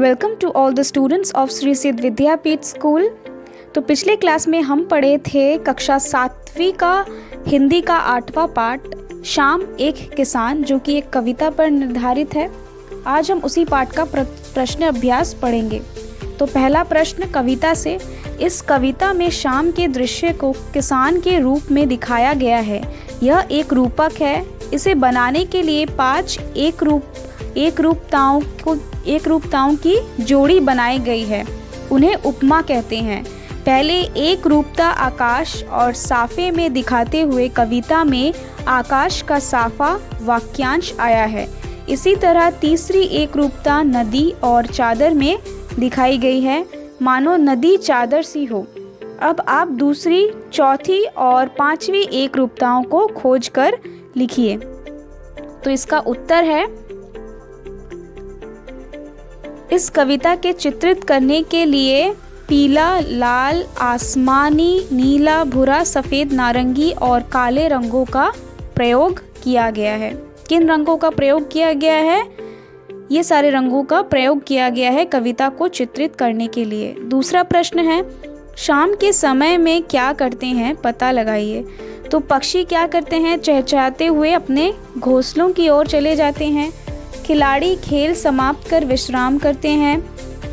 Welcome to all the students of Shri Siddh Vidyapeeth school. तो पिछले class में हम पढ़े थे कक्षा 7वीं का हिंदी का 8वां पाठ शाम एक किसान, जो कि एक कविता पर निर्धारित है। आज हम उसी पाठ का प्रश्न अभ्यास पढ़ेंगे। तो पहला प्रश्न कविता से, इस कविता में शाम के दृश्य को किसान के रूप में दिखाया गया है। यह एक रूपक है। इसे बनाने के लिए 5 एकरूपताओं की जोड़ी बनाई गई है। उन्हें उपमा कहते हैं। पहले एक रूपता आकाश और साफे में दिखाते हुए कविता में आकाश का साफा वाक्यांश आया है। इसी तरह तीसरी एक रूपता नदी और चादर में दिखाई गई है, मानो नदी चादर सी हो। अब आप दूसरी, चौथी और 5वीं एक रूपताओं को खोजकर लिखिए। तो इसका उत्तर है, इस कविता के चित्रित करने के लिए पीला, लाल, आसमानी, नीला, भूरा, सफ़ेद, नारंगी और काले रंगों का प्रयोग किया गया है। किन रंगों का प्रयोग किया गया है? ये सारे रंगों का प्रयोग किया गया है कविता को चित्रित करने के लिए। दूसरा प्रश्न है, शाम के समय में क्या करते हैं, पता लगाइए। तो पक्षी क्या करते हैं? चहचहाते हुए अपने घोंसलों की ओर चले जाते हैं। खिलाड़ी खेल समाप्त कर विश्राम करते हैं।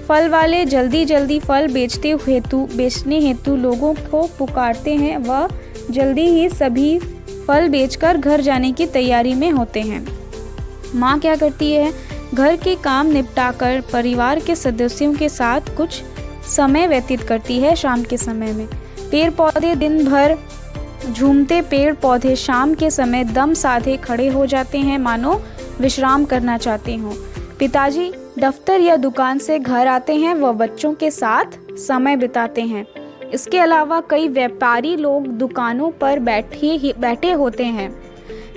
फल वाले जल्दी जल्दी फल बेचने हेतु लोगों को पुकारते हैं। वह जल्दी ही सभी फल बेचकर घर जाने की तैयारी में होते हैं। माँ क्या करती है? घर के काम निपटाकर परिवार के सदस्यों के साथ कुछ समय व्यतीत करती है शाम के समय में। पेड़ पौधे दिन भर झूमते पेड़ पौधे शाम के समय दम साधे खड़े हो जाते हैं, मानो विश्राम करना चाहते हों। पिताजी दफ्तर या दुकान से घर आते हैं, वह बच्चों के साथ समय बिताते हैं। इसके अलावा कई व्यापारी लोग दुकानों पर बैठे होते हैं।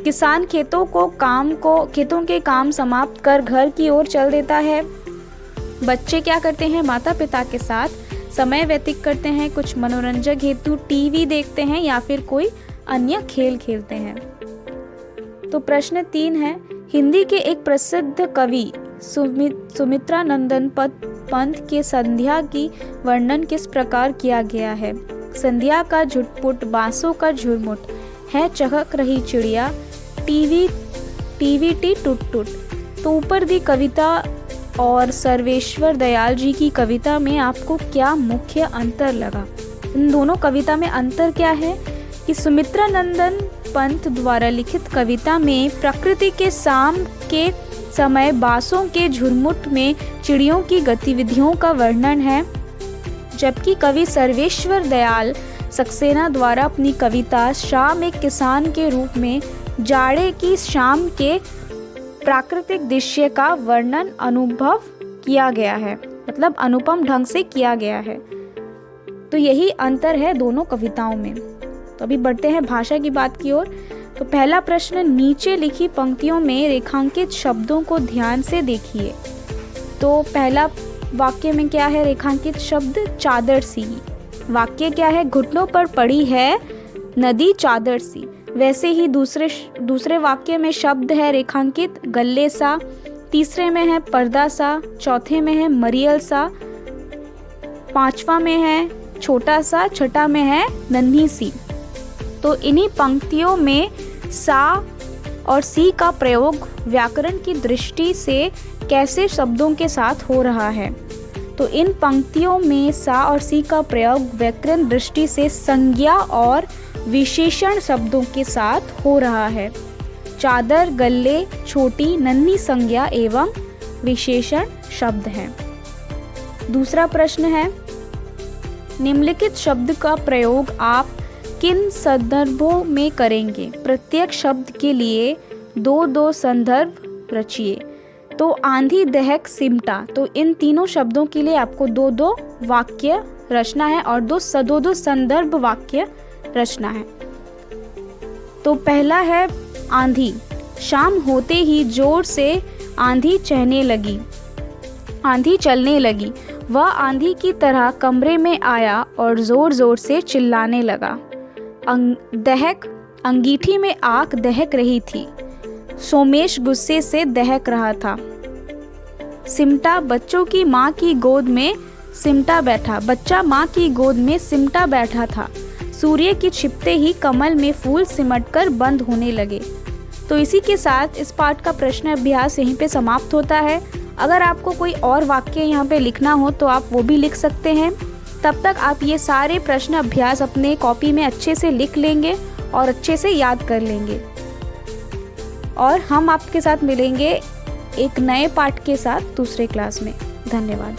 किसान खेतों के काम समाप्त कर घर की ओर चल देता है। बच्चे क्या करते हैं? माता पिता के साथ समय व्यतीत करते हैं। कुछ मनोरंजन हेतु टीवी देखते हैं या फिर कोई अन्य खेल खेलते हैं। तो प्रश्न 3 है, हिंदी के एक प्रसिद्ध कवि सुमित्रानंदन पंत के संध्या की वर्णन किस प्रकार किया गया है? संध्या का झुटपुट, बांसों का झुरमुट है, चहक रही चिड़िया, टीवीटी टूट टूट। तो ऊपर दी कविता और सर्वेश्वर दयाल जी की कविता में आपको क्या मुख्य अंतर लगा? इन दोनों कविता में अंतर क्या है कि सुमित्रानंदन पंत द्वारा लिखित कविता में प्रकृति के शाम के समय बांसों के झुरमुट में चिड़ियों की गतिविधियों का वर्णन है, जबकि कवि सर्वेश्वर दयाल सक्सेना द्वारा अपनी कविता शाम एक किसान के रूप में जाड़े की शाम के प्राकृतिक दृश्य का वर्णन अनुभव किया गया है, मतलब अनुपम ढंग से किया गया है। तो यही अंतर है दोनों कविताओं में। तो अभी बढ़ते हैं भाषा की बात की ओर। तो पहला प्रश्न, नीचे लिखी पंक्तियों में रेखांकित शब्दों को ध्यान से देखिए। तो पहला वाक्य में क्या है? रेखांकित शब्द चादर सी। वाक्य क्या है? घुटनों पर पड़ी है नदी चादर सी। वैसे ही दूसरे वाक्य में शब्द है रेखांकित गल्ले सा, तीसरे में है पर्दा सा, चौथे में है मरियल सा, 5वां में है छोटा सा, छठा में है नन्ही सी। तो इन्हीं पंक्तियों में सा और सी का प्रयोग व्याकरण की दृष्टि से कैसे शब्दों के साथ हो रहा है? तो इन पंक्तियों में सा और सी का प्रयोग व्याकरण दृष्टि से संज्ञा और विशेषण शब्दों के साथ हो रहा है। चादर, गल्ले, छोटी, नन्ही संज्ञा एवं विशेषण शब्द हैं। दूसरा प्रश्न है, निम्नलिखित शब्द का प्रयोग आप किन संदर्भों में करेंगे? प्रत्येक शब्द के लिए 2-2 संदर्भ रचिए। तो आंधी, दहक, सिमटा। तो इन तीनों शब्दों के लिए आपको 2-2 वाक्य रचना है और 2-2 संदर्भ वाक्य रचना है। तो पहला है आंधी। शाम होते ही जोर से आंधी चलने लगी। वह आंधी की तरह कमरे में आया और जोर जोर से चिल्लाने लगा। दहक, अंगीठी में आग दहक रही थी। सोमेश गुस्से से दहक रहा था। सिमटा बच्चों की माँ की गोद में सिमटा बैठा, बच्चा माँ की गोद में सिमटा बैठा था। सूर्य की छिपते ही कमल में फूल सिमटकर बंद होने लगे। तो इसी के साथ इस पाठ का प्रश्न अभ्यास यहीं पे समाप्त होता है। अगर आपको कोई और वाक्य यहाँ पे लिखना हो तो आप वो भी लिख सकते हैं। तब तक आप ये सारे प्रश्न अभ्यास अपने कॉपी में अच्छे से लिख लेंगे और अच्छे से याद कर लेंगे। और हम आपके साथ मिलेंगे एक नए पाठ के साथ दूसरे क्लास में। धन्यवाद।